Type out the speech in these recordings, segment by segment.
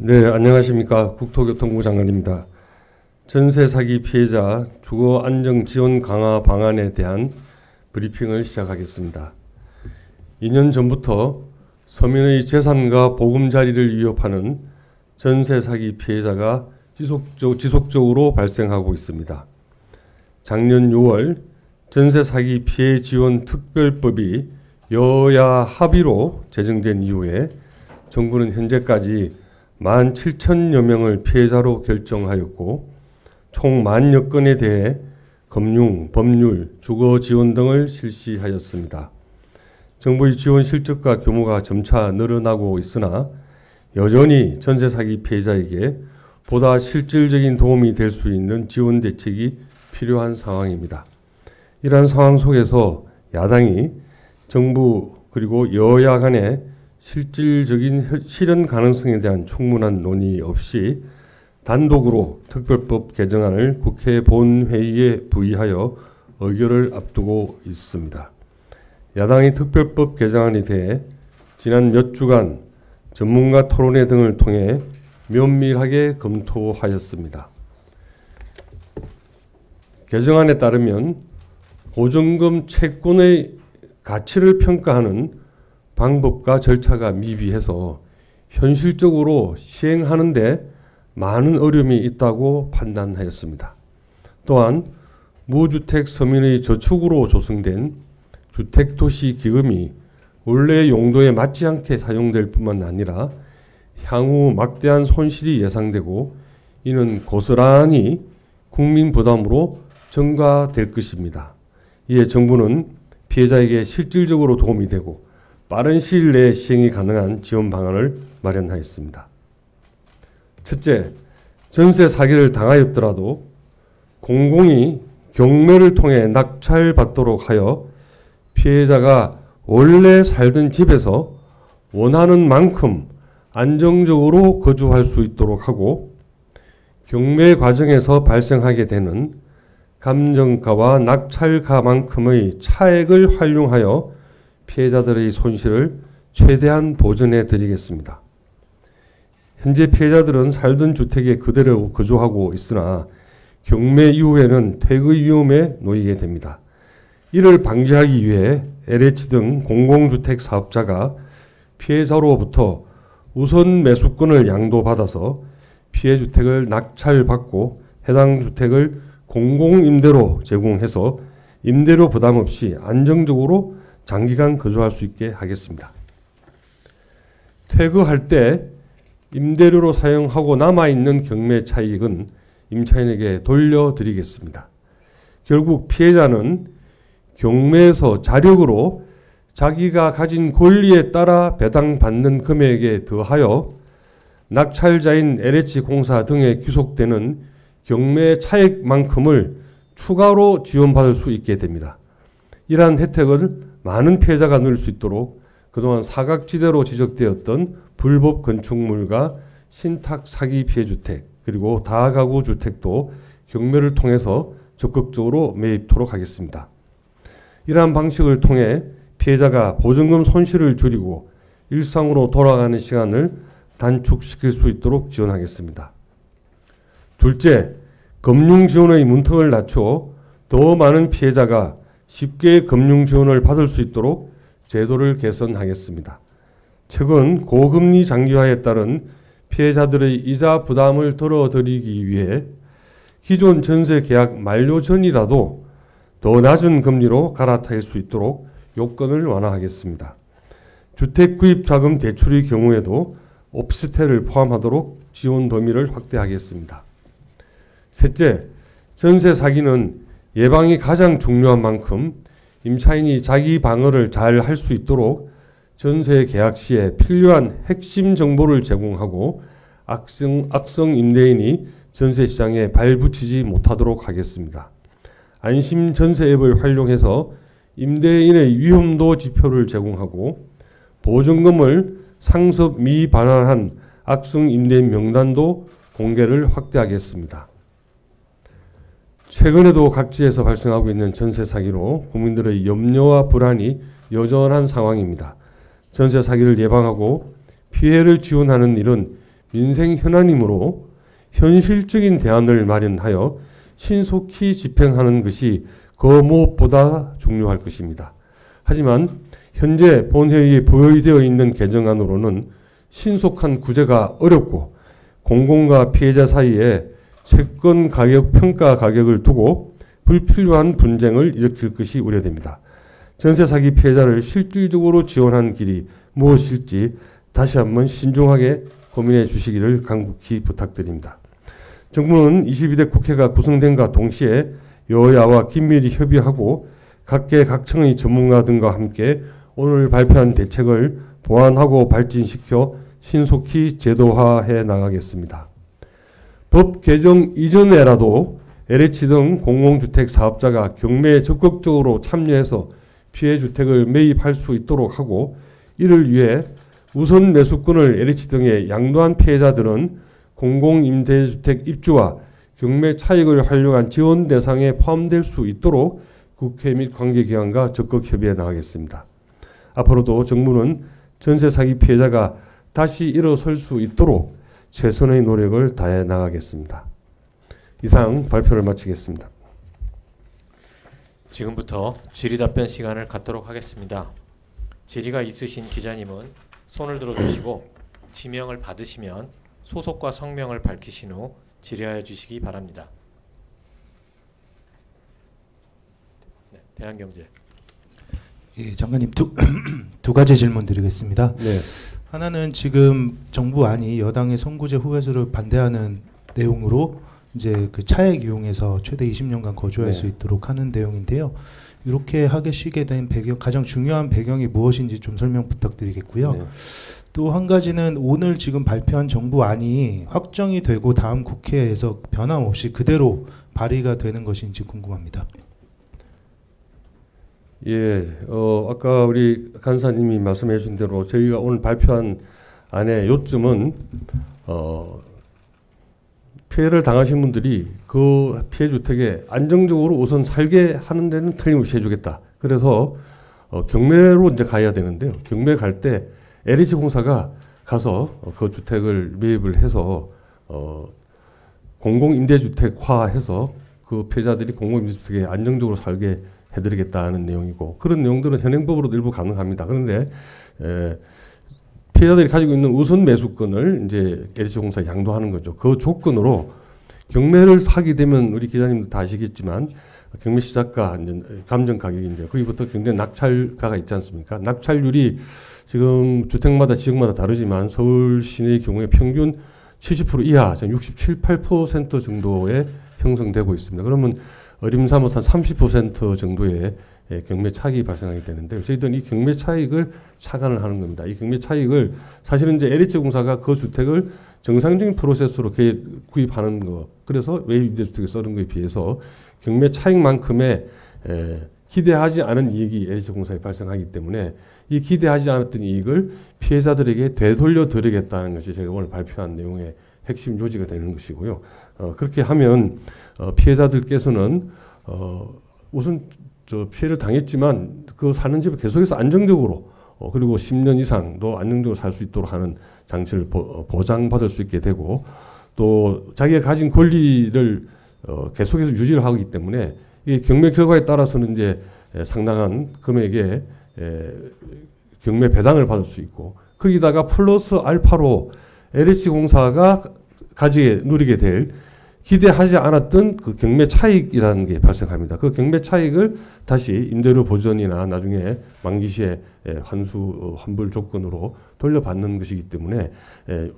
네, 안녕하십니까. 국토교통부 장관입니다. 전세 사기 피해자 주거 안정 지원 강화 방안에 대한 브리핑을 시작하겠습니다. 2년 전부터 서민의 재산과 보금자리를 위협하는 전세 사기 피해자가 지속적으로 발생하고 있습니다. 작년 6월 전세 사기 피해 지원 특별법이 여야 합의로 제정된 이후에 정부는 현재까지 17,000여 명을 피해자로 결정하였고 총 10,000여 건에 대해 금융, 법률, 주거 지원 등을 실시하였습니다. 정부의 지원 실적과 규모가 점차 늘어나고 있으나 여전히 전세 사기 피해자에게 보다 실질적인 도움이 될 수 있는 지원 대책이 필요한 상황입니다. 이러한 상황 속에서 야당이 정부 그리고 여야 간에 실질적인 실현 가능성에 대한 충분한 논의 없이 단독으로 특별법 개정안을 국회 본회의에 부의하여 의결을 앞두고 있습니다. 야당이 특별법 개정안에 대해 지난 몇 주간 전문가 토론회 등을 통해 면밀하게 검토하였습니다. 개정안에 따르면 보증금 채권의 가치를 평가하는 방법과 절차가 미비해서 현실적으로 시행하는 데 많은 어려움이 있다고 판단하였습니다. 또한 무주택 서민의 저축으로 조성된 주택도시기금이 원래 용도에 맞지 않게 사용될 뿐만 아니라 향후 막대한 손실이 예상되고 이는 고스란히 국민 부담으로 증가될 것입니다. 이에 정부는 피해자에게 실질적으로 도움이 되고 빠른 시일 내에 시행이 가능한 지원 방안을 마련하였습니다. 첫째, 전세 사기를 당하였더라도 공공이 경매를 통해 낙찰받도록 하여 피해자가 원래 살던 집에서 원하는 만큼 안정적으로 거주할 수 있도록 하고 경매 과정에서 발생하게 되는 감정가와 낙찰가만큼의 차액을 활용하여 피해자들의 손실을 최대한 보전해 드리겠습니다. 현재 피해자들은 살던 주택에 그대로 거주하고 있으나 경매 이후에는 퇴거 위험에 놓이게 됩니다. 이를 방지하기 위해 LH 등 공공주택 사업자가 피해자로부터 우선 매수권을 양도받아서 피해 주택을 낙찰받고 해당 주택을 공공임대로 제공해서 임대료 부담 없이 안정적으로 장기간 거주할 수 있게 하겠습니다. 퇴거할 때 임대료로 사용하고 남아있는 경매 차익은 임차인에게 돌려드리겠습니다. 결국 피해자는 경매에서 자력으로 자기가 가진 권리에 따라 배당받는 금액에 더하여 낙찰자인 LH공사 등에 귀속되는 경매 차익만큼을 추가로 지원받을 수 있게 됩니다. 이러한 혜택을 많은 피해자가 누릴 수 있도록 그동안 사각지대로 지적되었던 불법 건축물과 신탁 사기 피해 주택 그리고 다가구 주택도 경매를 통해서 적극적으로 매입토록 하겠습니다. 이러한 방식을 통해 피해자가 보증금 손실을 줄이고 일상으로 돌아가는 시간을 단축시킬 수 있도록 지원하겠습니다. 둘째, 금융지원의 문턱을 낮춰 더 많은 피해자가 쉽게 금융지원을 받을 수 있도록 제도를 개선하겠습니다. 최근 고금리 장기화에 따른 피해자들의 이자 부담을 덜어드리기 위해 기존 전세 계약 만료 전이라도 더 낮은 금리로 갈아탈 수 있도록 요건을 완화하겠습니다. 주택구입자금 대출의 경우에도 오피스텔을 포함하도록 지원 범위를 확대하겠습니다. 셋째, 전세 사기는 예방이 가장 중요한 만큼 임차인이 자기 방어를 잘 할 수 있도록 전세 계약 시에 필요한 핵심 정보를 제공하고 악성 임대인이 전세 시장에 발붙이지 못하도록 하겠습니다. 안심 전세 앱을 활용해서 임대인의 위험도 지표를 제공하고 보증금을 상습 미반환한 악성 임대인 명단도 공개를 확대하겠습니다. 최근에도 각지에서 발생하고 있는 전세 사기로 국민들의 염려와 불안이 여전한 상황입니다. 전세 사기를 예방하고 피해를 지원하는 일은 민생 현안이므로 현실적인 대안을 마련하여 신속히 집행하는 것이 그 무엇보다 중요할 것입니다. 하지만 현재 본회의에 보여되어 있는 개정안으로는 신속한 구제가 어렵고 공공과 피해자 사이에 채권 가격, 평가 가격을 두고 불필요한 분쟁을 일으킬 것이 우려됩니다. 전세 사기 피해자를 실질적으로 지원하는 길이 무엇일지 다시 한번 신중하게 고민해 주시기를 간곡히 부탁드립니다. 정부는 22대 국회가 구성된과 동시에 여야와 긴밀히 협의하고 각계 각청의 전문가 등과 함께 오늘 발표한 대책을 보완하고 발전시켜 신속히 제도화해 나가겠습니다. 법 개정 이전에라도 LH 등 공공주택 사업자가 경매에 적극적으로 참여해서 피해주택을 매입할 수 있도록 하고, 이를 위해 우선 매수권을 LH 등에 양도한 피해자들은 공공임대주택 입주와 경매 차익을 활용한 지원 대상에 포함될 수 있도록 국회 및 관계기관과 적극 협의해 나가겠습니다. 앞으로도 정부는 전세 사기 피해자가 다시 일어설 수 있도록 최선의 노력을 다해 나가겠습니다. 이상 발표를 마치겠습니다. 지금부터 질의답변 시간을 갖도록 하겠습니다. 질의가 있으신 기자님은 손을 들어주시고 지명을 받으시면 소속과 성명을 밝히신 후 질의하여 주시기 바랍니다. 네, 대한경제. 예, 장관님 두 가지 질문 드리겠습니다. 네. 하나는 지금 정부안이 여당의 선구제 후회수를 반대하는 내용으로 이제 그 차액 이용해서 최대 20년간 거주할 수 있도록 하는 내용인데요. 이렇게 하시게 된 배경, 가장 중요한 배경이 무엇인지 좀 설명 부탁드리겠고요. 네. 또 한 가지는 오늘 지금 발표한 정부안이 확정이 되고 다음 국회에서 변함없이 그대로 발의가 되는 것인지 궁금합니다. 예, 아까 우리 간사님이 말씀해 주신 대로 저희가 오늘 발표한 안의 요점은 피해를 당하신 분들이 그 피해 주택에 안정적으로 우선 살게 하는 데는 틀림없이 해주겠다. 그래서 경매로 이제 가야 되는데요. 경매 갈 때 LH공사가 가서 그 주택을 매입을 해서 공공임대주택화해서 그 피해자들이 공공임대주택에 안정적으로 살게 해드리겠다는 내용이고, 그런 내용들은 현행법으로도 일부 가능합니다. 그런데 피해자들이 가지고 있는 우선 매수권을 이제 LH공사에 양도하는 거죠. 그 조건으로 경매를 하게 되면 우리 기자님도 다 아시겠지만 경매 시작가 감정 가격인데 거기부터 굉장히 낙찰가가 있지 않습니까? 낙찰률이 지금 주택마다 지역마다 다르지만 서울 시내의 경우에 평균 70% 이하, 67, 8% 정도에 형성되고 있습니다. 그러면 어림삼아서 한 30% 정도의 경매 차익이 발생하게 되는데, 저희들은 이 경매 차익을 차감을 하는 겁니다. 이 경매 차익을 사실은 이제 LH공사가 그 주택을 정상적인 프로세스로 구입하는 거, 그래서 매입임대주택에 쓰는 것에 비해서 경매 차익만큼의 기대하지 않은 이익이 LH공사에 발생하기 때문에 이 기대하지 않았던 이익을 피해자들에게 되돌려 드리겠다는 것이 제가 오늘 발표한 내용의 핵심 요지가 되는 것이고요. 그렇게 하면 피해자들께서는 우선 피해를 당했지만 그 사는 집을 계속해서 안정적으로 그리고 10년 이상도 안정적으로 살 수 있도록 하는 장치를 보장받을 수 있게 되고, 또 자기가 가진 권리를 계속해서 유지를 하기 때문에 이 경매 결과에 따라서는 이제 상당한 금액의 경매 배당을 받을 수 있고, 거기다가 플러스 알파로 LH공사가 누리게 될 기대하지 않았던 그 경매 차익이라는 게 발생합니다. 그 경매 차익을 다시 임대료 보전이나 나중에 만기 시에 환불 조건으로 돌려받는 것이기 때문에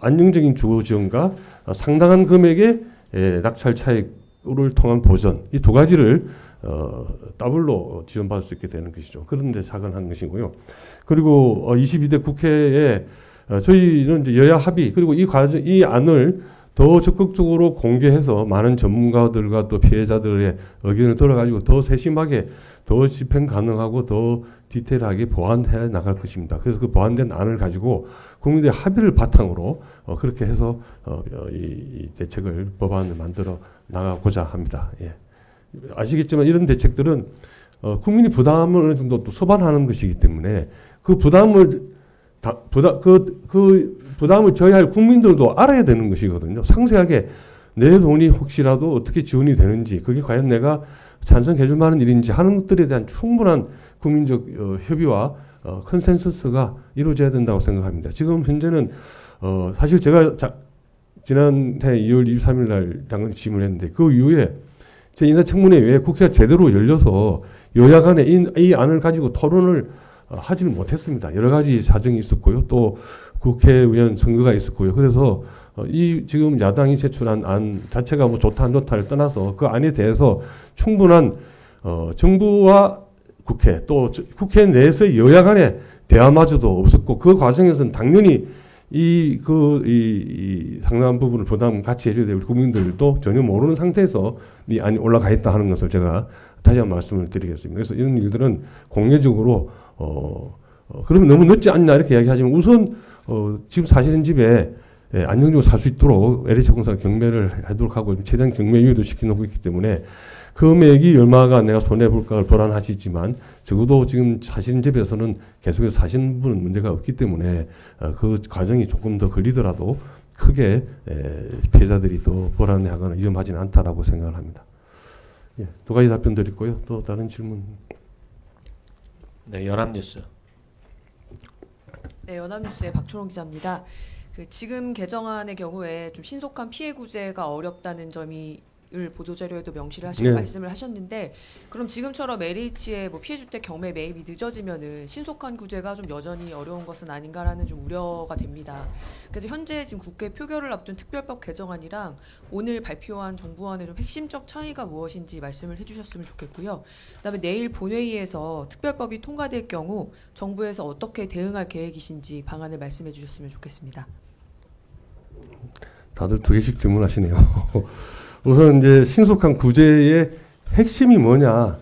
안정적인 주거 지원과 상당한 금액의 낙찰 차익을 통한 보전, 이 두 가지를 더블로 지원받을 수 있게 되는 것이죠. 그런 데 착안한 것이고요. 그리고 22대 국회에 저희는 이제 여야 합의, 그리고 이 안을 더 적극적으로 공개해서 많은 전문가들과 또 피해자들의 의견을 들어가지고 더 세심하게, 더 집행 가능하고 더 디테일하게 보완해 나갈 것입니다. 그래서 그 보완된 안을 가지고 국민들의 합의를 바탕으로 그렇게 해서 이 대책을, 법안을 만들어 나가고자 합니다. 예. 아시겠지만 이런 대책들은 국민이 부담을 어느 정도 또 수반하는 것이기 때문에 그 부담을 그 부담을 져야 할 국민들도 알아야 되는 것이거든요. 상세하게 내 돈이 혹시라도 어떻게 지원이 되는지, 그게 과연 내가 찬성해 줄 만한 일인지 하는 것들에 대한 충분한 국민적 협의와 컨센서스가 이루어져야 된다고 생각합니다. 지금 현재는 사실 제가 지난해 2월 23일 날 당헌 취임을 했는데 그 이후에 제 인사청문회 외에 국회가 제대로 열려서 여야 간에 이 안을 가지고 토론을 하지를 못했습니다. 여러 가지 사정이 있었고요. 또 국회의원 선거가 있었고요. 그래서 이 지금 야당이 제출한 안 자체가 뭐 좋다 안 좋다를 떠나서 그 안에 대해서 충분한 정부와 국회 또 국회 내에서의 여야 간의 대화마저도 없었고 그 과정에서는 당연히 이 상당한 부분을 부담 같이 해줘야 될 우리 국민들도 전혀 모르는 상태에서 이 안이 올라가 있다 하는 것을 제가 다시 한번 말씀을 드리겠습니다. 그래서 이런 일들은 공개적으로 그러면 너무 늦지 않냐 이렇게 이야기하지만 우선 지금 사시는 집에 안정적으로 살 수 있도록 LH공사가 경매를 하도록 하고 최대한 경매 유예도 시켜놓고 있기 때문에 금액이 얼마가 내가 손해볼까 불안하시지만 적어도 지금 사시는 집에서는 계속해서 사시는 분은 문제가 없기 때문에 그 과정이 조금 더 걸리더라도 크게 피해자들이 더 불안해하거나 위험하지는 않다라고 생각을 합니다. 예, 두 가지 답변 드렸고요. 또 다른 질문. 네, 연합뉴스. 네, 연합뉴스의 박초롱 기자입니다. 지금 개정안의 경우에 좀 신속한 피해 구제가 어렵다는 점이 보도자료에도 명시를 하시고 네. 말씀을 하셨는데 그럼 지금처럼 LH의 뭐 피해주택 경매 매입이 늦어지면은 신속한 구제가 좀 여전히 어려운 것은 아닌가라는 좀 우려가 됩니다. 그래서 현재 지금 국회 표결을 앞둔 특별법 개정안이랑 오늘 발표한 정부안의 좀 핵심적 차이가 무엇인지 말씀을 해주셨으면 좋겠고요. 그다음에 내일 본회의에서 특별법이 통과될 경우 정부에서 어떻게 대응할 계획이신지 방안을 말씀해 주셨으면 좋겠습니다. 다들 두 개씩 질문하시네요. 우선 이제 신속한 구제의 핵심이 뭐냐?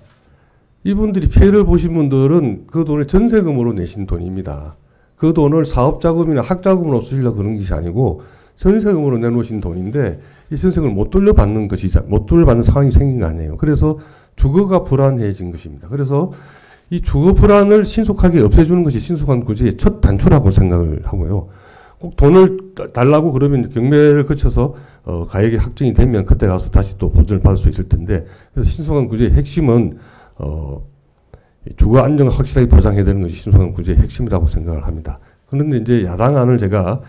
이분들이 피해를 보신 분들은 그 돈을 전세금으로 내신 돈입니다. 그 돈을 사업자금이나 학자금으로 쓰시려고 그런 것이 아니고 전세금으로 내놓으신 돈인데 이 전세금을 못 돌려받는 못 돌려받는 상황이 생긴 거 아니에요. 그래서 주거가 불안해진 것입니다. 그래서 이 주거 불안을 신속하게 없애주는 것이 신속한 구제의 첫 단초라고 생각을 하고요. 꼭 돈을 달라고 그러면 경매를 거쳐서 가액이 확정이 되면 그때 가서 다시 또 보전을 받을 수 있을 텐데 그래서 신속한 구제의 핵심은 주거 안정을 확실하게 보장해야 되는 것이 신속한 구제의 핵심이라고 생각을 합니다. 그런데 이제 야당안을 제가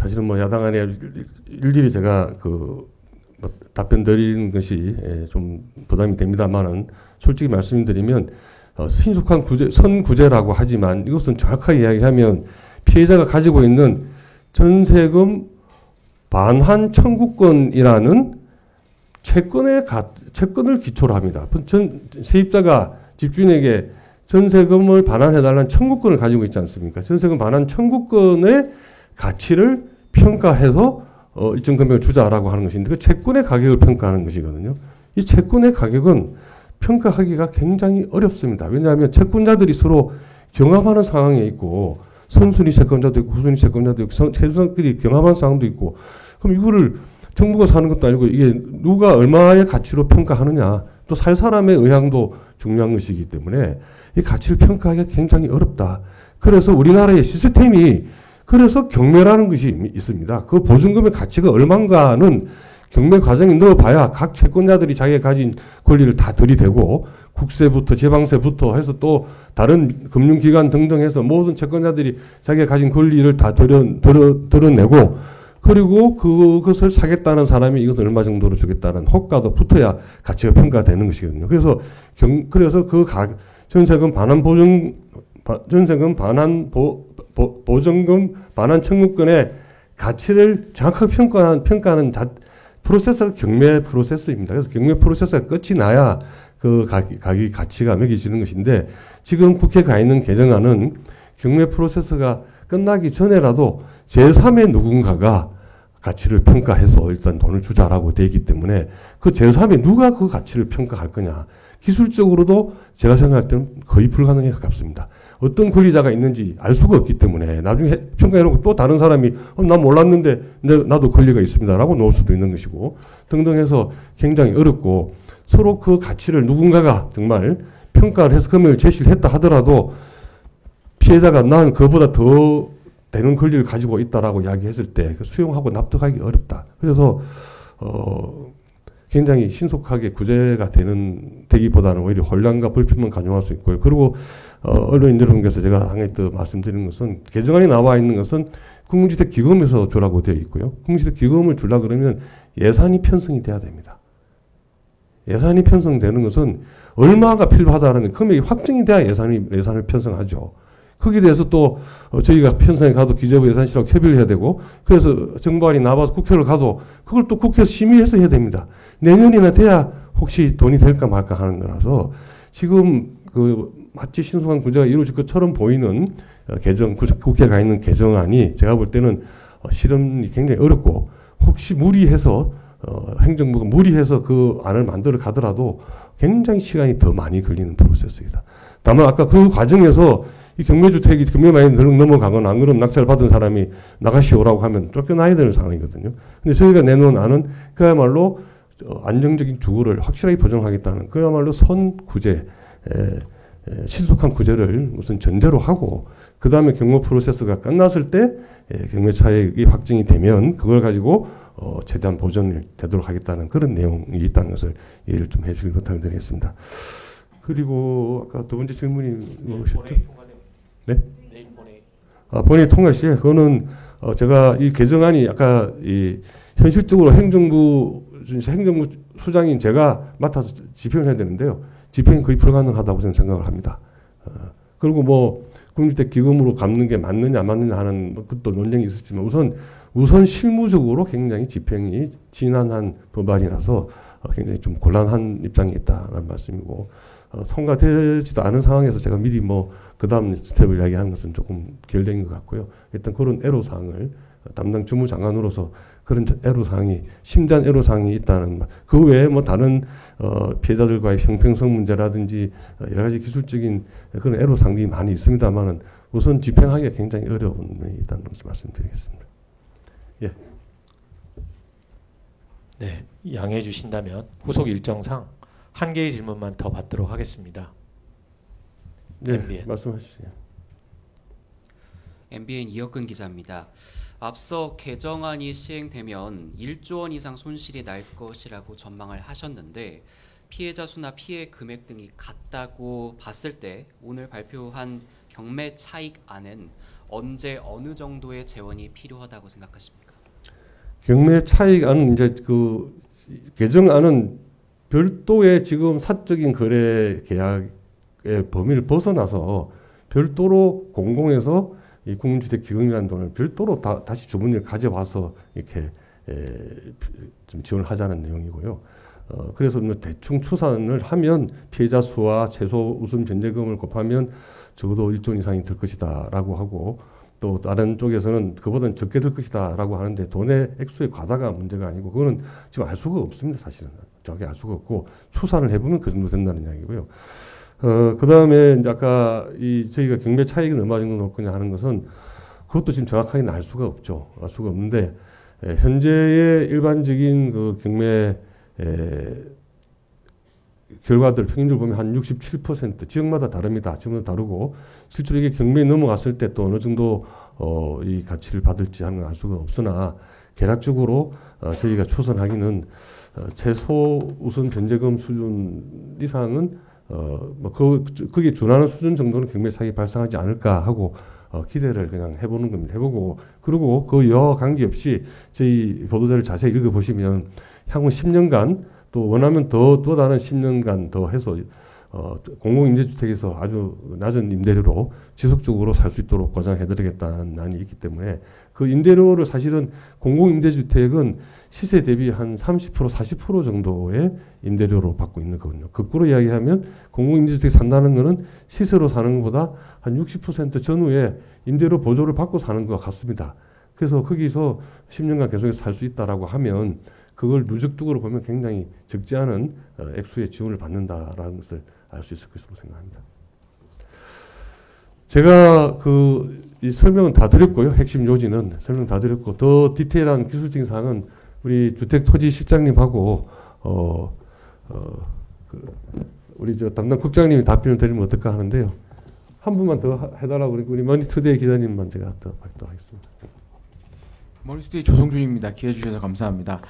사실은 뭐 야당안에 일일이 제가 답변 드리는 것이 좀 부담이 됩니다만은 솔직히 말씀드리면 신속한 구제, 선구제라고 하지만 이것은 정확하게 이야기하면 피해자가 가지고 있는 전세금 반환 청구권이라는 채권을 기초로 합니다. 세입자가 집주인에게 전세금을 반환해달라는 청구권을 가지고 있지 않습니까? 전세금 반환 청구권의 가치를 평가해서 일정 금액을 주자라고 하는 것인데 그 채권의 가격을 평가하는 것이거든요. 이 채권의 가격은 평가하기가 굉장히 어렵습니다. 왜냐하면 채권자들이 서로 경합하는 상황에 있고 선순위 채권자도 있고 후순위 채권자도 있고 최주상들이 경합하는 상황도 있고 그럼 이거를 정부가 사는 것도 아니고 이게 누가 얼마의 가치로 평가하느냐 또 살 사람의 의향도 중요한 것이기 때문에 이 가치를 평가하기가 굉장히 어렵다. 그래서 우리나라의 시스템이 그래서 경매라는 것이 있습니다. 그 보증금의 가치가 얼마인가는 경매 과정에 넣어봐야 각 채권자들이 자기가 가진 권리를 다 들이대고 국세부터 지방세부터 해서 또 다른 금융기관 등등 해서 모든 채권자들이 자기가 가진 권리를 다 드러내고 그리고 그것을 사겠다는 사람이 이것 얼마 정도로 주겠다는 호가도 붙어야 가치가 평가되는 것이거든요. 그래서 전세금 보증금 반환 청구권의 가치를 정확하게 평가하는 프로세스가 경매 프로세스입니다. 그래서 경매 프로세스가 끝이 나야 그 가치가 매겨지는 것인데 지금 국회에 가 있는 개정안은 경매 프로세스가 끝나기 전에라도 제3의 누군가가 가치를 평가해서 일단 돈을 주자라고 되어 있기 때문에 그 제3의 누가 그 가치를 평가할 거냐. 기술적으로도 제가 생각할 때는 거의 불가능에 가깝습니다. 어떤 권리자가 있는지 알 수가 없기 때문에 나중에 평가해놓고 또 다른 사람이 난 몰랐는데 나도 권리가 있습니다라고 놓을 수도 있는 것이고 등등 해서 굉장히 어렵고 서로 그 가치를 누군가가 정말 평가를 해서 금액을 제시를 했다 하더라도 피해자가 난 그보다 더 되는 권리를 가지고 있다라고 이야기했을 때 수용하고 납득하기 어렵다. 그래서 굉장히 신속하게 구제가 되기보다는 오히려 혼란과 불편만 가져올 수 있고요. 그리고 언론인 여러분께서 제가 항상 말씀드리는 것은 개정안에 나와 있는 것은 국민주택 기금에서 주라고 되어 있고요. 국민주택 기금을 주려 그러면 예산이 편성이 돼야 됩니다. 예산이 편성되는 것은 얼마가 필요하다는 금액이 확정이 돼야 예산을 편성하죠. 거기에 대해서 또 저희가 편성에 가도 기재부 예산실하고 협의를 해야 되고 그래서 정부안이 나와서 국회를 가도 그걸 또 국회에서 심의해서 해야 됩니다. 내년이나 돼야 혹시 돈이 될까 말까 하는 거라서 지금 마치 신속한 구제가 이루어질 것처럼 보이는 국회에 가 있는 개정안이 제가 볼 때는 실현이 굉장히 어렵고 혹시 무리해서 행정부가 무리해서 그 안을 만들어 가더라도 굉장히 시간이 더 많이 걸리는 프로세스이다. 다만 아까 그 과정에서 이 경매주택이 경매 많이 넘어가거나 안 그러면 낙찰 받은 사람이 나가시오라고 하면 쫓겨나야 되는 상황이거든요. 근데 저희가 내놓은 안은 그야말로 안정적인 주거를 확실하게 보장하겠다는 그야말로 선구제, 신속한 구제를 우선 전제로 하고 그 다음에 경매 프로세스가 끝났을 때 경매 차익이 확정이 되면 그걸 가지고 최대한 보전이 되도록 하겠다는 그런 내용이 있다는 것을 이해를 좀 해주길 부탁드리겠습니다. 그리고 아까 두 번째 질문이 무엇이었죠? 네? 본회의 통과 시에 그거는 제가 이 개정안이 아까 현실적으로 행정부 수장인 제가 맡아서 집행을 해야 되는데요. 집행이 거의 불가능하다고 저는 생각을 합니다. 그리고 뭐 국민주택 기금으로 갚는 게 맞느냐 안 맞느냐 하는 그것도 논쟁이 있었지만 우선 실무적으로 굉장히 집행이 지난한 법안이라서 굉장히 좀 곤란한 입장이 있다는 말씀이고 통과되지도 않은 상황에서 제가 미리 그 다음 스텝을 이야기하는 것은 조금 결례인 것 같고요. 일단 그런 애로사항을 담당 주무장관으로서 그런 애로사항이 심대한 애로사항이 있다는 그 외에 다른 피해자들과의 형평성 문제라든지 여러 가지 기술적인 그런 애로사항이 많이 있습니다만은 우선 집행하기가 굉장히 어려운 면이 있다는 것을 말씀드리겠습니다. 예. 네, 양해해 주신다면 후속 일정상 한 개의 질문만 더 받도록 하겠습니다. 네, MBN. 말씀하시죠. MBN 이혁근 기자입니다. 앞서 개정안이 시행되면 1조 원 이상 손실이 날 것이라고 전망을 하셨는데 피해자 수나 피해 금액 등이 같다고 봤을 때 오늘 발표한 경매 차익안은 언제 어느 정도의 재원이 필요하다고 생각하십니까? 경매 차익안은 이제 그 개정안은 별도의 지금 사적인 거래 계약의 범위를 벗어나서 별도로 공공에서 이 국민주택 기금이라는 돈을 별도로 다시 주문을 가져와서 이렇게 좀 지원을 하자는 내용이고요. 그래서 대충 추산을 하면 피해자 수와 최소 우선 변제금을 곱하면 적어도 1조 원 이상이 들 것이다라고 하고 또 다른 쪽에서는 그보다는 적게 들 것이다라고 하는데 돈의 액수의 과다가 문제가 아니고 그거는 지금 알 수가 없습니다. 사실은 정확히 알 수가 없고 추산을 해보면 그 정도 된다는 이야기고요. 그 다음에 아까 저희가 경매 차익은 얼마 정도 넣을 거냐 하는 것은 그것도 지금 정확하게는 알 수가 없죠. 알 수가 없는데 현재의 일반적인 그 경매 결과들 평균적으로 보면 한 67% 지역마다 다릅니다. 지역마다 다르고 실제로 이게 경매에 넘어갔을 때 또 어느 정도 이 가치를 받을지 하는 건 알 수가 없으나 개략적으로 저희가 추산하기는 최소 우선 변제금 수준 이상은 그게 준하는 수준 정도는 경매 차익이 발생하지 않을까 하고 기대를 그냥 해보는 겁니다. 해보고 그리고 그 여와 관계없이 저희 보도자를 자세히 읽어보시면 향후 10년간 또 원하면 또 다른 10년간 더 해서 공공임대주택에서 아주 낮은 임대료로 지속적으로 살 수 있도록 보장해드리겠다는 안이 있기 때문에 그 임대료를 사실은 공공임대주택은 시세 대비 한 30% 40% 정도의 임대료로 받고 있는 거거든요. 거꾸로 이야기하면 공공임대주택 산다는 거는 시세로 사는 것보다 한 60% 전후에 임대료 보조를 받고 사는 것 같습니다. 그래서 거기서 10년간 계속해서 살 수 있다라고 하면 그걸 누적적으로 보면 굉장히 적지 않은 액수의 지원을 받는다라는 것을 알 수 있을 것으로 생각합니다. 제가 이 설명은 다 드렸고요. 핵심 요지는 설명 다 드렸고 더 디테일한 기술적인 사항은 우리 주택토지실장님하고 우리 담당 국장님이 답변을 드리면 어떨까 하는데요. 한 분만 더 해달라고 그러니까 우리 머니투데이 기자님만 제가 더 받도록 하겠습니다. 머니투데이 조성준입니다. 기회 주셔서 감사합니다.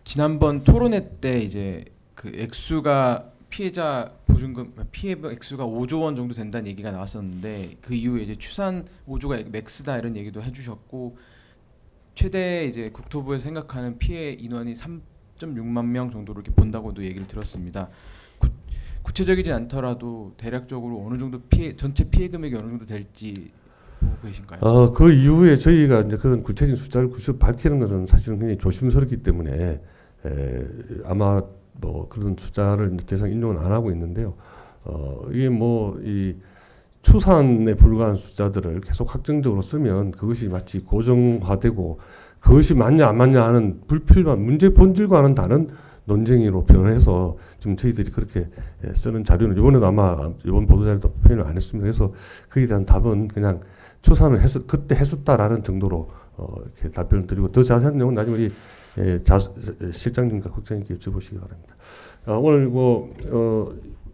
지난번 토론회 때 이제 그 액수가 피해자 보증금 피해 액수가 5조 원 정도 된다는 얘기가 나왔었는데 그 이후에 이제 추산 5조가 맥스다 이런 얘기도 해주셨고 최대 이제 국토부에서 생각하는 피해 인원이 3.6만 명 정도로 이렇게 본다고도 얘기를 들었습니다. 구체적이지 않더라도 대략적으로 어느 정도 전체 피해 금액이 어느 정도 될지 보고 계신가요? 그 이후에 저희가 이제 그런 구체적인 숫자를 밝히는 것은 사실은 굉장히 조심스럽기 때문에 아마 뭐 그런 숫자를 대상 인용은 안 하고 있는데요. 이게 뭐 이 추산에 불과한 숫자들을 계속 확정적으로 쓰면 그것이 마치 고정화되고 그것이 맞냐 안 맞냐 하는 불필요한 문제 본질과는 다른 논쟁으로 변해서 지금 저희들이 그렇게 쓰는 자료는 이번에도 아마 이번 보도자료도 표현을 안 했습니다. 그래서 그에 대한 답은 그냥 추산을 그때 했었다라는 정도로 이렇게 답변을 드리고 더 자세한 내용은 나중에 우리 실장님과 국장님께 여쭤보시기 바랍니다. 오늘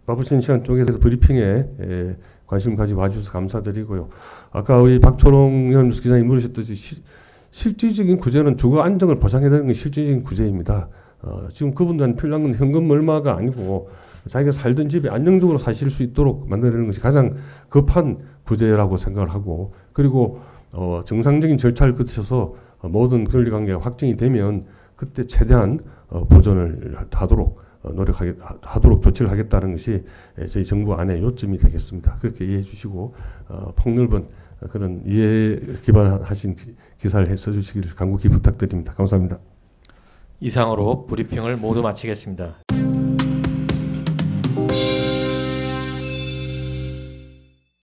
바쁘신 시간 쪽에서 브리핑에 관심 가지고 와주셔서 감사드리고요. 아까 우리 박초롱 연구소 기자님 물으셨듯이 실질적인 구제는 주거 안정을 보장해야 되는 게 실질적인 구제입니다. 지금 그분들한테 필요한 건 현금 얼마가 아니고 자기가 살던 집에 안정적으로 사실 수 있도록 만들어내는 것이 가장 급한 구제라고 생각을 하고 그리고 정상적인 절차를 거쳐서 모든 권리관계가 확정이 되면 그때 최대한 보전을 하도록 하도록 조치를 하겠다는 것이 저희 정부 안의 요점이 되겠습니다. 그렇게 이해해 주시고 폭넓은 그런 이해에 기반하신 기사를 써주시기를 간곡히 부탁드립니다. 감사합니다. 이상으로 브리핑을 모두 마치겠습니다.